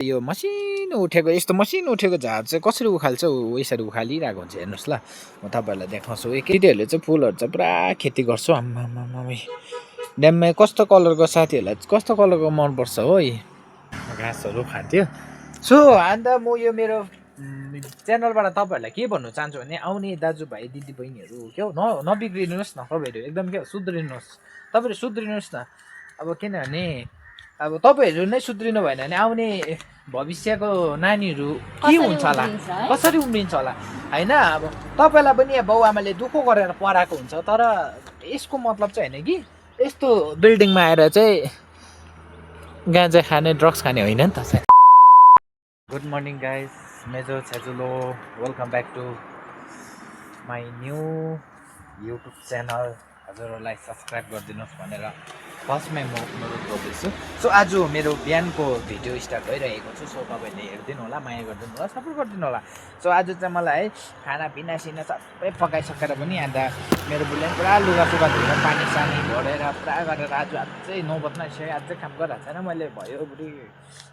यो मसिनो उठेको यस्तो मसिनो उठेको झार चाहिँ कसरी उखाल्छ यसरी उखालिरहेको हुन्छ हेर्नुहोस् ल म तपाईँहरूलाई देखाउँछु केटीहरूले चाहिँ फुलहरू चाहिँ पुरा खेती गर्छ आम्मामा ड्याममा कस्तो कलरको साथीहरूलाई कस्तो कलरको मनपर्छ हो घाँसहरू खान्थ्यो सो अन्त म यो मेरो च्यानलबाट तपाईँहरूलाई के भन्नु चाहन्छु भने आउने दाजुभाइ दिदीबहिनीहरू के हो नबिग्रिनुहोस् न तपाईँहरू एकदम के हो सुध्रिनुहोस् तपाईँहरू सुध्रिनुहोस् न अब किनभने अब तपाईँहरू नै सुध्रिनु भएन भने आउने भविष्यको नानीहरू के हुन्छ होला कसरी उम्रिन्छ होला होइन अब तपाईँलाई पनि बाउ आमाले दुःख गरेर पढाएको हुन्छ तर यसको मतलब चाहिँ होइन कि यस्तो बिल्डिङमा आएर चाहिँ गाँजा खाने ड्रग्स खाने होइन नि त। गुड मर्निङ गाइज मेजो छेजुलो welcome back to my new YouTube channel हजुरहरूलाई सब्सक्राइब गरिदिनुहोस् भनेर फर्स्टमै म अनुरोध गर्दैछु। सो आज मेरो बिहानको भिडियो स्टार्ट भइरहेको छु। सो तपाईँले हेरिदिनु होला, माया गरिदिनु होला, सपोर्ट गरिदिनु होला। सो आज चाहिँ मलाई है खानापिना सिना सबै पकाइसकेर पनि अन्त मेरो बुढीले पुरा लुगासुगा धुएर पानी सानी भरेर पुरा गरेर आज अझै 9 बज्न आइसक्यो, अझै काम गरिरहेको छैन। मैले भयो बुढी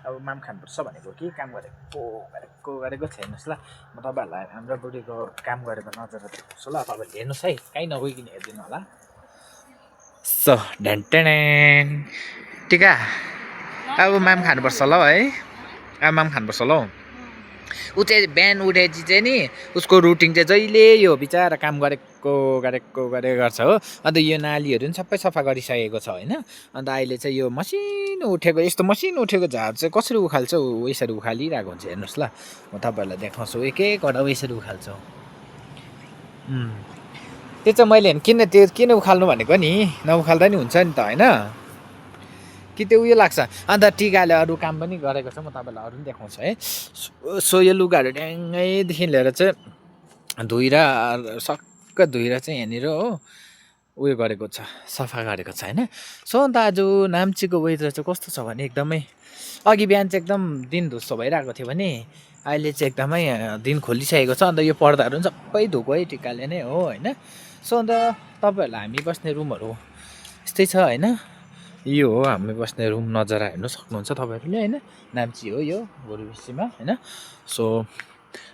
अब माम खानुपर्छ भनेको के काम गरेको छैन ल। म तपाईँहरूलाई हाम्रो बुढीको काम गरेको नजर देखाउँछु ल, तपाईँहरूले हेर्नुहोस् है, कहीँ नगइकन हेरिदिनु होला। सो ढेन्टेन टिका अब माम खानुपर्छ ल है, अब माम खानुपर्छ ल। ऊ चाहिँ बिहान उठेपछि चाहिँ नि उसको रुटिन चाहिँ जहिले यो बिचारा काम गरेको गर्छ हो। अन्त यो नालीहरू पनि सबै सफा गरिसकेको छ होइन। अन्त अहिले चाहिँ यो मसिनो उठेको यस्तो मसिनो उठेको झार चाहिँ कसरी उखाल्छ यसरी उखालिरहेको हुन्छ हेर्नुहोस् ल। म तपाईँहरूलाई देखाउँछु एक एकवटा यसरी उखाल्छु। त्यो चाहिँ मैले किन उखाल्नु भनेको नि, नउखाल्दा नि हुन्छ नि त होइन कि त्यो उयो लाग्छ। अन्त टिकाले अरू काम पनि गरेको छ, म तपाईँलाई अरू पनि देखाउँछु है। सो यो लुगाहरू ड्याङ्गैदेखि लिएर चाहिँ सक्क धोएर चाहिँ यहाँनिर हो उयो गरेको छ, सफा गरेको छ होइन। सो अन्त आज नाम्चीको वेदर चाहिँ कस्तो छ भने एकदमै अघि बिहान चाहिँ एकदम दिन धुस्सो भइरहेको थियो भने अहिले चाहिँ एकदमै दिन खोलिसकेको छ। अन्त यो पर्दाहरू पनि सबै धोएको है टिकाले नै हो होइन। सो अन्त तपाईँहरूलाई हामी बस्ने रुमहरू यस्तै छ होइन। यो हो हामी बस्ने रुम, नजारा हेर्नु सक्नुहुन्छ तपाईँहरूले होइन। नाम्ची हो यो गोरुबेसीमा होइन। सो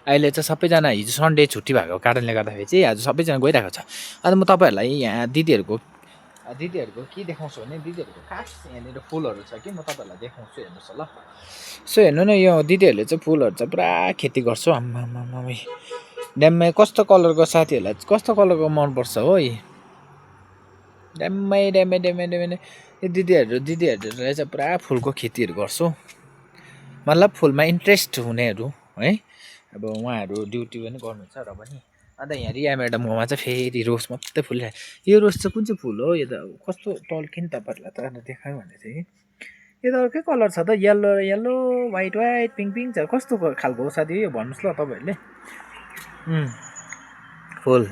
अहिले चाहिँ सबैजना हिजो सन्डे छुट्टी भएको कारणले गर्दाखेरि चाहिँ आज सबैजना गइरहेको छ। अन्त म तपाईँहरूलाई यहाँ दिदीहरूको के देखाउँछु भने दिदीहरूको खास यहाँनिर फुलहरू छ कि म तपाईँहरूलाई देखाउँछु हेर्नुहोस् ल। सो हेर्नु न यो दिदीहरूले चाहिँ फुलहरू चाहिँ पुरा खेती गर्छ आम्मामा ड्याममा कस्तो कलरको साथीहरूलाई कस्तो कलरको मनपर्छ हो ड्याम्मै यो दिदीहरूले चाहिँ पुरा फुलको खेतीहरू गर्छु, मतलब फुलमा इन्ट्रेस्ट हुनेहरू है। अब उहाँहरू ड्युटी पनि गर्नुहुन्छ र पनि। अन्त यहाँ रिया म्याडमकोमा चाहिँ फेरि रोज मात्रै फुलिरहेको। यो रोज चाहिँ कुन चाहिँ फुल हो यो त कस्तो टल्क्यो नि तपाईँहरूलाई त देखायो भने चाहिँ यो त अर्कै कलर छ त, येल्लो वाइट पिङ्क छ, कस्तो खालको हो साथी यो भन्नुहोस् ल तपाईँहरूले। फुल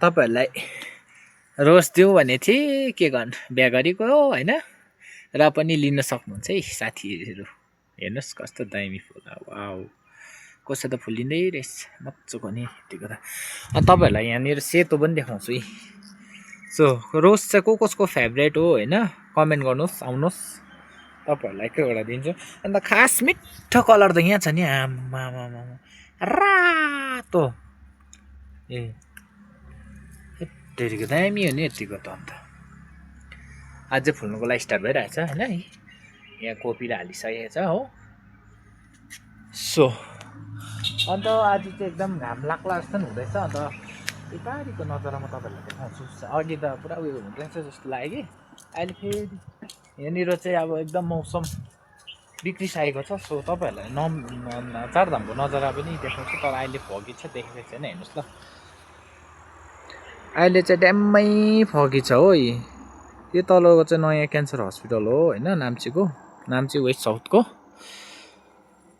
तपाईँहरूलाई रोज दिउँ भने थिएँ के गर्नु, बिहा गरेको हो होइन। र पनि लिन सक्नुहुन्छ है साथीहरू, हेर्नुहोस् कस्तो दामी फुल वाउ, कसै त फुलिँदै रहेछ मजाको नि यतिको त। अनि तपाईँहरूलाई यहाँनिर सेतो पनि देखाउँछु है। सो रोज चाहिँ कसको फेभरेट हो होइन कमेन्ट गर्नुहोस्, आउनुहोस् तपाईँहरूलाई एकैवटा दिन्छु। अन्त खास मिठो कलर त यहाँ छ नि आम्मामा रातो, यतिको दामी हो नि यतिको त। अन्त अझै फुल्नुको लागि स्टार्ट भइरहेछ होइन। यहाँ कोपीले हालिसकेको छ हो। सो अन्त आज चाहिँ एकदम घाम लाग्ला जस्तो पनि हुँदैछ। अन्त यो पारिको नजरा म तपाईँहरूलाई देखाउँछु। अघि त पुरा उयो हुँदैछ जस्तो लाग्यो कि अहिले फेरि यहाँनिर चाहिँ अब एकदम मौसम बिग्रिसकेको छ। सो तपाईँहरूलाई चारधामको नजरा पनि देखाउँछु, तर अहिले फगी छ देखेको छैन हेर्नुहोस् ल। अहिले चाहिँ ड्याम्मै फगी छ हो। यो तलको चाहिँ नयाँ क्यान्सर हस्पिटल हो होइन, नाम्ची वेस्ट साउथको।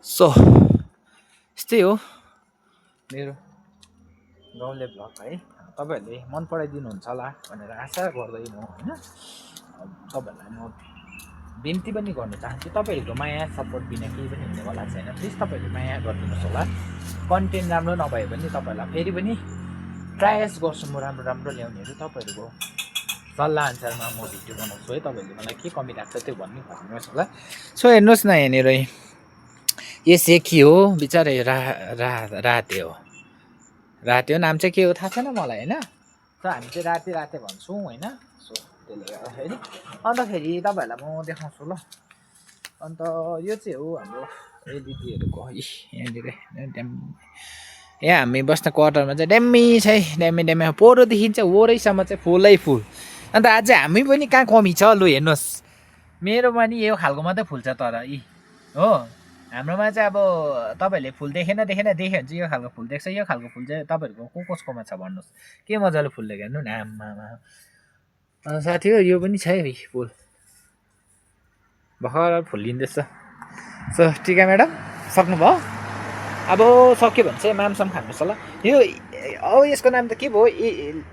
सो यस्तै हो मेरो गाउँले भ्लग है। तपाईँहरूले मन पराइदिनुहुन्छ होला भनेर आशा गर्दै म होइन तपाईँहरूलाई म बिन्ती पनि गर्न चाहन्छु। तपाईँहरूको माया सपोर्ट बिना केही पनि हुनेवाला छैन। प्लिज तपाईँहरूले माया गरिदिनुहोस् होला। कन्टेन्ट राम्रो नभए पनि तपाईँहरूलाई फेरि पनि ट्रायल्स गर्छु म राम्रो ल्याउनेहरू। तपाईँहरूको सल्लाह अनुसारमा म भिडियो बनाउँछु है। तपाईँहरूले मलाई के कमी लाग्छ त्यो भन्नुहोस् होला। सो हेर्नुहोस् न यहाँनिर यो सेकी हो बिचरा राते हो। राते हो नाम चाहिँ के हो थाहा छैन मलाई होइन। त हामी चाहिँ राते राते भन्छौँ होइन। सो त्यसले गर्दाखेरि अन्तखेरि तपाईँहरूलाई म देखाउँछु ल। अन्त यो चाहिँ हो हाम्रो एलइडीहरूको यहाँनिर यहाँ हामी बस्ने क्वार्टरमा चाहिँ ड्याम्मी छ है, ड्याम्मी पोहोरदेखि चाहिँ वरैसम्म चाहिँ फुलै फुल। अन्त आज हामी पनि कहाँ कमी छ लु हेर्नुहोस्, मेरोमा नि यो खालको मात्रै फुल्छ तर यी हो। हाम्रोमा चाहिँ अब तपाईँहरूले फुल देखेन देख्यो भने चाहिँ यो खालको फुल देख्छ, यो खालको फुल चाहिँ तपाईँहरूको कसकोमा छ भन्नुहोस्, के मजाले फुल्दै हेर्नु न आम्मामा। साथी हो यो पनि छ है फुल भर्खर फुल्लिँदैछ। सो टिका म्याडम सक्नुभयो? अब सक्यो भने चाहिँ मामसाम खानुहोस् होला। यो अब यसको नाम त के भयो?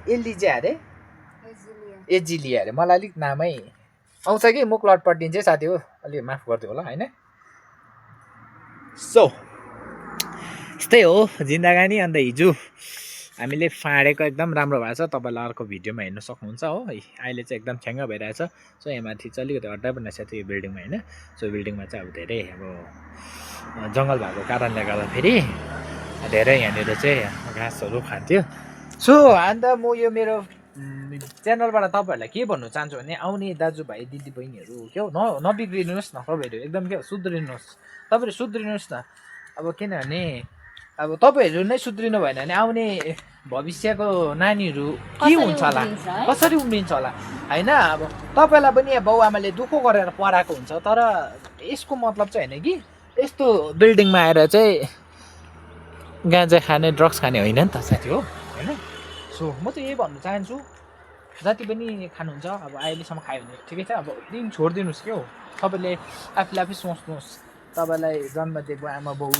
एलिजिया अरे, एजिलिया अरे। मलाई अलिक नामै आउँछ कि मुख लटपट दिन्छ साथी हो, अलिक माफ गरिदियो होला होइन। सो यस्तै हो जिन्दगानी। अन्त हिजो हामीले फाँडेको एकदम राम्रो भएको छ, तपाईँलाई अर्को भिडियोमा हेर्न सक्नुहुन्छ हो। अहिले चाहिँ एकदम छ्याङ्ग भइरहेछ। सो यहाँ माथि चाहिँ अलिकति अड्डा बनाएको छ यो बिल्डिङमा होइन। सो बिल्डिङमा चाहिँ अब धेरै अब जङ्गल भएको कारणले गर्दाखेरि धेरै यहाँनिर चाहिँ घाँसहरू खान्थ्यो। सो अन्त म यो मेरो च्यानलबाट तपाईँहरूलाई के भन्नु चाहन्छु भने आउने दाजुभाइ दिदीबहिनीहरू क्या हो नबिग्रिनुहोस् न तपाईँहरू, एकदम क्या सुध्रिनुहोस्, तपाईँहरू सुध्रिनुहोस् न। अब किनभने अब तपाईँहरू नै सुध्रिनु भएन भने आउने भविष्यको नानीहरू के हुन्छ होला, कसरी उम्रिन्छ होला होइन। अब तपाईँलाई पनि बाउ आमाले दुःख गरेर पढाएको हुन्छ, तर यसको मतलब चाहिँ होइन कि यस्तो बिल्डिङमा आएर चाहिँ गाँजा खाने ड्रग्स खाने होइन नि त साथी हो होइन। सो म चाहिँ यही भन्नु चाहन्छु, जति पनि खानुहुन्छ अब अहिलेसम्म खायो भने ठिकै छ, अब दिन छोडिदिनुहोस् क्या हो। तपाईँले आफूले आफै सोच्नुहोस्, तपाईँलाई जन्म दिएको आमा बाउ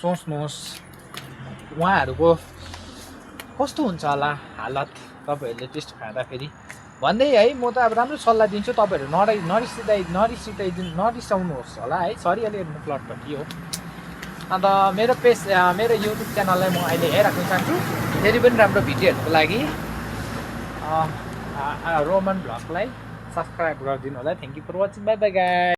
सोच्नुहोस्, उहाँहरूको कस्तो हुन्छ होला हालत तपाईँहरूले त्यस्तो खाँदाखेरि भन्दै है। म त अब राम्रो सल्लाह दिन्छु, तपाईँहरू नरिसाउनुहोस् होला है। सरी अलिक मुख लटपटी हो। अन्त मेरो युट्युब च्यानललाई म अहिले हेरिराख्न चाहन्छु फेरि पनि राम्रो भिडियोहरूको लागि। रोमन भ्लगलाई सब्सक्राइब गरिदिनु होला। Thank you for watching, bye bye guys.